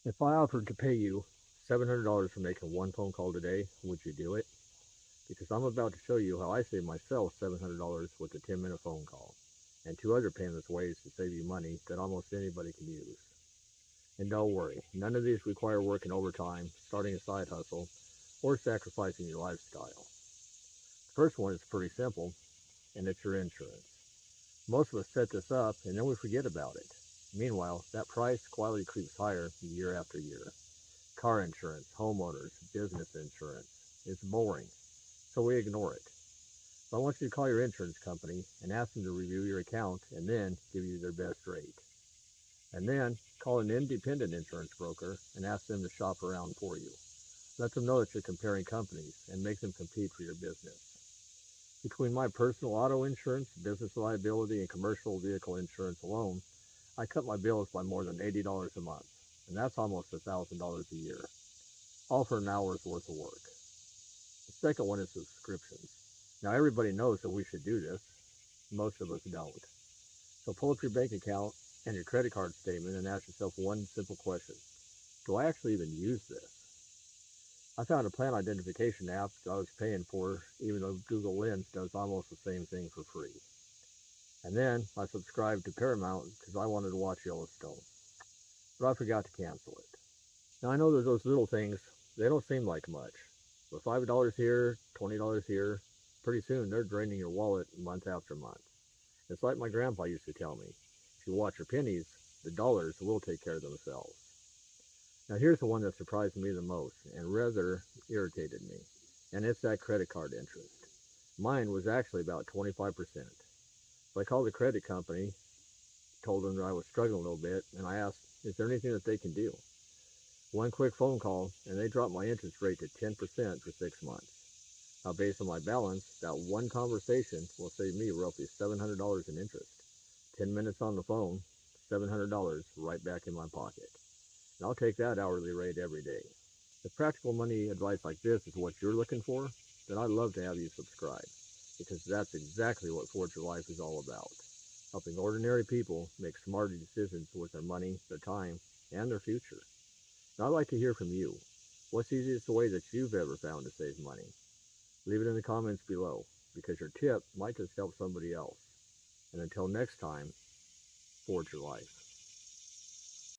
If I offered to pay you $700 for making one phone call today, would you do it? Because I'm about to show you how I saved myself $700 with a 10-minute phone call, and two other painless ways to save you money that almost anybody can use. And don't worry, none of these require working overtime, starting a side hustle, or sacrificing your lifestyle. The first one is pretty simple, and it's your insurance. Most of us set this up and then we forget about it. Meanwhile, that price quietly creeps higher year after year. Car insurance, homeowners, business insurance. It's boring, so we ignore it. So I want you to call your insurance company and ask them to review your account and then give you their best rate. And then call an independent insurance broker and ask them to shop around for you. Let them know that you're comparing companies and make them compete for your business. Between my personal auto insurance, business liability, and commercial vehicle insurance alone, I cut my bills by more than $80 a month, and that's almost $1,000 a year, all for an hour's worth of work. The second one is subscriptions. Now, everybody knows that we should do this. Most of us don't. So pull up your bank account and your credit card statement and ask yourself one simple question. Do I actually even use this? I found a plan identification app that I was paying for, even though Google Lens does almost the same thing for free. And then I subscribed to Paramount because I wanted to watch Yellowstone, but I forgot to cancel it. Now I know that those little things, they don't seem like much, but $5 here, $20 here, pretty soon they're draining your wallet month after month. It's like my grandpa used to tell me, if you watch your pennies, the dollars will take care of themselves. Now here's the one that surprised me the most and rather irritated me, and it's that credit card interest. Mine was actually about 25%. So I called the credit company, told them that I was struggling a little bit, and I asked, is there anything that they can do? One quick phone call, and they dropped my interest rate to 10% for 6 months. Now, based on my balance, that one conversation will save me roughly $700 in interest. 10 minutes on the phone, $700 right back in my pocket. And I'll take that hourly rate every day. If practical money advice like this is what you're looking for, then I'd love to have you subscribe, because that's exactly what Forge Your Life is all about. Helping ordinary people make smarter decisions with their money, their time, and their future. Now, I'd like to hear from you. What's the easiest way that you've ever found to save money? Leave it in the comments below, because your tip might just help somebody else. And until next time, forge your life.